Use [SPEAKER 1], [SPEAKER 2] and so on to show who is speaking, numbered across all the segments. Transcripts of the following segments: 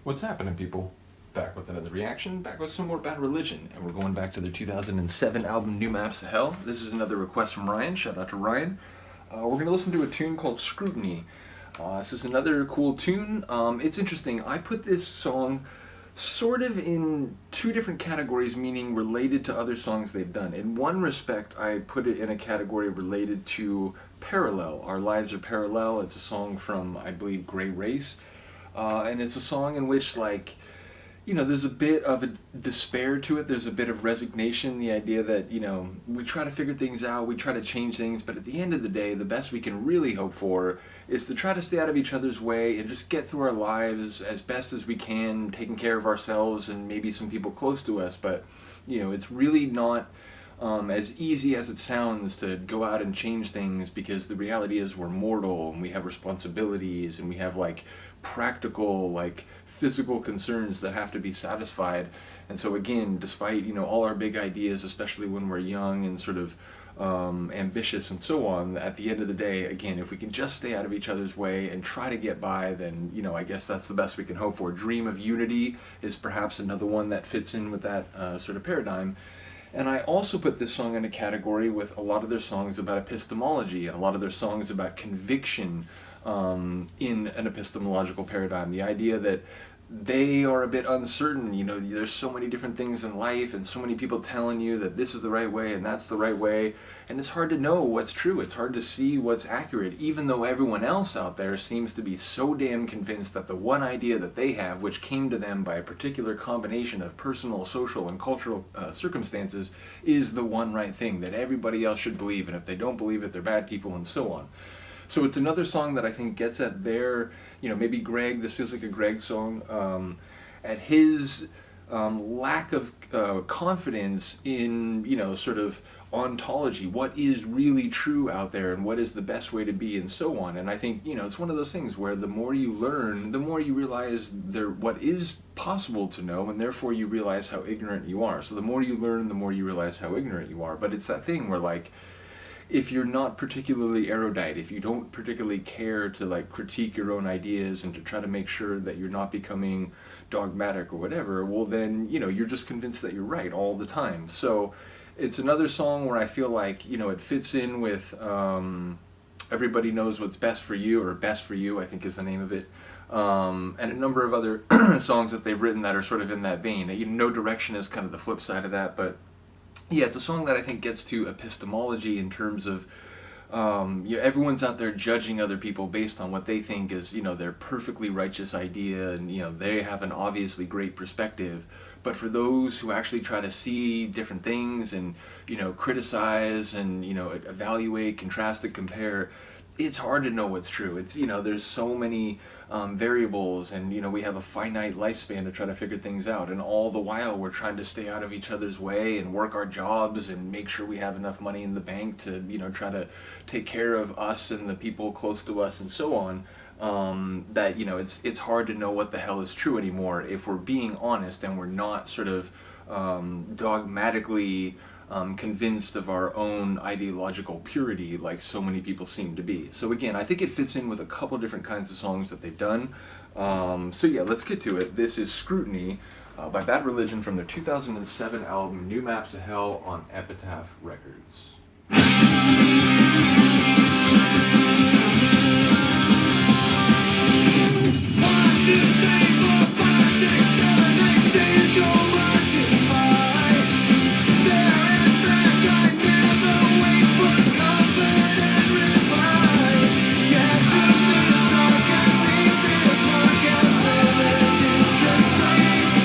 [SPEAKER 1] What's happening, people? Back with another reaction, back with some more Bad Religion, and we're going back to their 2007 album, New Maps to Hell. This is another request from Ryan, shout out to Ryan. We're going to listen to a tune called Scrutiny. This is another cool tune. It's interesting, I put this song sort of in two different categories, meaning related to other songs they've done. In one respect, I put it in a category related to Parallel, Our Lives Are Parallel. It's a song from, I believe, Grey Race. And it's a song in which, like, you know, there's a bit of a despair to it, there's a bit of resignation, the idea that, you know, we try to figure things out, we try to change things, but at the end of the day, the best we can really hope for is to try to stay out of each other's way and just get through our lives as best as we can, taking care of ourselves and maybe some people close to us, but, you know, it's really not as easy as it sounds to go out and change things, because the reality is we're mortal and we have responsibilities and we have like practical, like physical concerns that have to be satisfied. And so again, despite, you know, all our big ideas, especially when we're young and sort of ambitious and so on, at the end of the day, again, if we can just stay out of each other's way and try to get by, then, you know, I guess that's the best we can hope for. Dream of Unity is perhaps another one that fits in with that sort of paradigm. And I also put this song in a category with a lot of their songs about epistemology and a lot of their songs about conviction in an epistemological paradigm. The idea that they are a bit uncertain, you know, there's so many different things in life and so many people telling you that this is the right way and that's the right way, and it's hard to know what's true, it's hard to see what's accurate, even though everyone else out there seems to be so damn convinced that the one idea that they have, which came to them by a particular combination of personal, social, and cultural circumstances, is the one right thing that everybody else should believe, and if they don't believe it, they're bad people, and so on. So it's another song that I think gets at their, you know, maybe Greg, this feels like a Greg song, at his lack of confidence in, you know, sort of ontology, what is really true out there and what is the best way to be and so on. And I think, you know, it's one of those things where the more you learn, the more you realize what is possible to know, and therefore you realize how ignorant you are. So the more you learn, the more you realize how ignorant you are. But it's that thing where, like, if you're not particularly erudite, if you don't particularly care to like critique your own ideas and to try to make sure that you're not becoming dogmatic or whatever, well then, you know, you're just convinced that you're right all the time. So it's another song where I feel like, you know, it fits in with Everybody Knows What's Best for You, or Best for You, I think is the name of it. And a number of other songs that they've written that are sort of in that vein. You know, No Direction is kind of the flip side of that, but yeah, it's a song that I think gets to epistemology in terms of, you know, everyone's out there judging other people based on what they think is, you know, their perfectly righteous idea, and, you know, they have an obviously great perspective. But for those who actually try to see different things and, you know, criticize and, you know, evaluate, contrast and compare, it's hard to know what's true. It's, you know, there's so many variables, and, you know, we have a finite lifespan to try to figure things out, and all the while we're trying to stay out of each other's way and work our jobs and make sure we have enough money in the bank to, you know, try to take care of us and the people close to us and so on. That, you know, it's hard to know what the hell is true anymore if we're being honest and we're not sort of dogmatically convinced of our own ideological purity like so many people seem to be. So again, I think it fits in with a couple different kinds of songs that they've done. So yeah, let's get to it. This is Scrutiny by Bad Religion from their 2007 album New Maps to Hell on Epitaph Records.
[SPEAKER 2] 1, 2, 3, 4, 5, 6, 7, 8 days go marching by. There in fact I never wait for confident reply. Yet to me it's dark and leads its mark as limited constraints.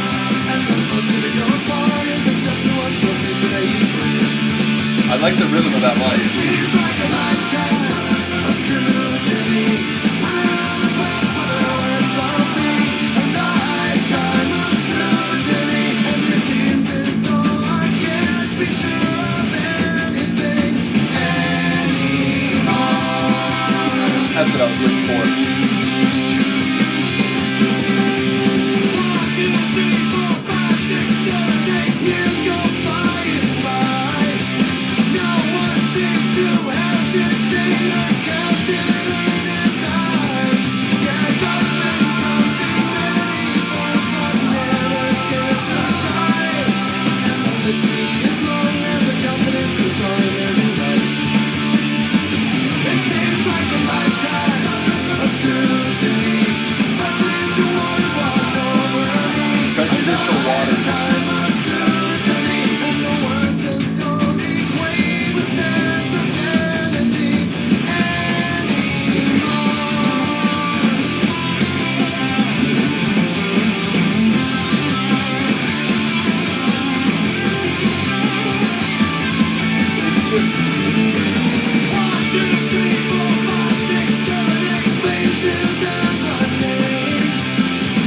[SPEAKER 2] And the most difficult part is accepting what the future that you bring.
[SPEAKER 1] I like the rhythm of that line.
[SPEAKER 2] It seems like a lifetime of scrutiny.
[SPEAKER 1] That's what I was looking for.
[SPEAKER 2] 1, 2, 3, 4, 5, 6, 7, 8 years go flying by. No one seems to have
[SPEAKER 1] Crystal Waters.
[SPEAKER 2] Time of scrutiny, and the words just don't equate with sense of sanity anymore.
[SPEAKER 1] It's just,
[SPEAKER 2] 1, 2, 3, 4, 5, 6, 7, 8 faces and the names.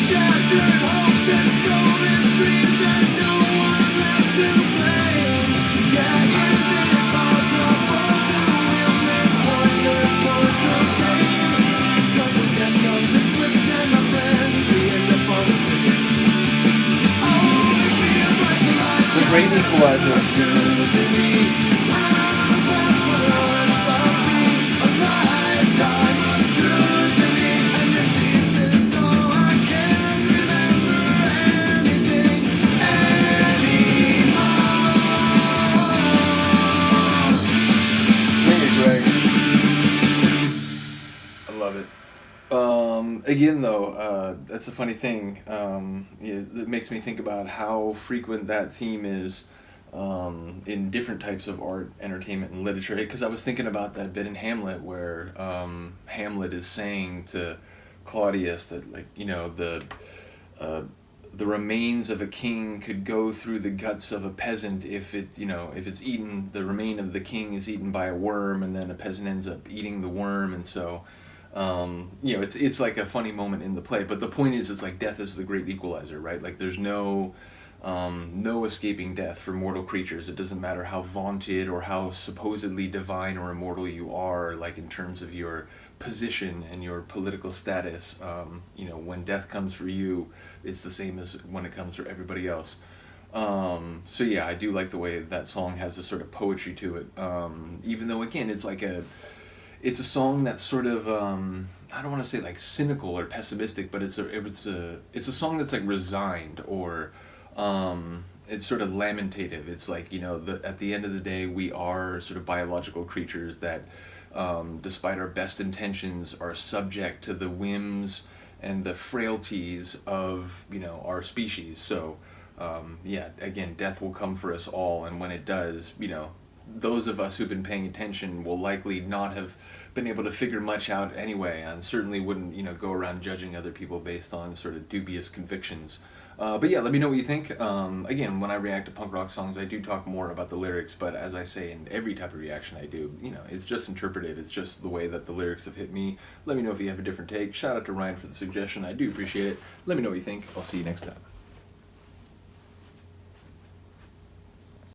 [SPEAKER 2] Shattered hopes and stolen dreams, and no one left to blame. Yeah, is it possible to win this pointless mortal game? 'Cause when death comes it's swift, and my friends, we end up on the city. Oh, it feels like a lifetime.
[SPEAKER 1] the great equalizer. Swing it, Greg. I love it. Again, though, that's a funny thing. It makes me think about how frequent that theme is in different types of art, entertainment, and literature. Because I was thinking about that bit in Hamlet where Hamlet is saying to Claudius that, like, the remains of a king could go through the guts of a peasant if it's eaten. The remain of the king is eaten by a worm, and then a peasant ends up eating the worm, and so. It's like a funny moment in the play, but the point is, it's like death is the great equalizer, right? Like there's no escaping death for mortal creatures. It doesn't matter how vaunted or how supposedly divine or immortal you are, like in terms of your position and your political status. When death comes for you, it's the same as when it comes for everybody else. So yeah, I do like the way that song has a sort of poetry to it. Even though, again, it's a song that's sort of I don't want to say like cynical or pessimistic, but it's a song that's like resigned, or it's sort of lamentative. It's like, at the end of the day, we are sort of biological creatures that, despite our best intentions, are subject to the whims and the frailties of our species. So again, death will come for us all, and when it does, those of us who've been paying attention will likely not have been able to figure much out anyway, and certainly wouldn't go around judging other people based on sort of dubious convictions. But yeah, let me know what you think. Again, when I react to punk rock songs, I do talk more about the lyrics, but as I say in every type of reaction I do, it's just interpretive. It's just the way that the lyrics have hit me. Let me know if you have a different take. Shout out to Ryan for the suggestion. I do appreciate it. Let me know what you think. I'll see you next time.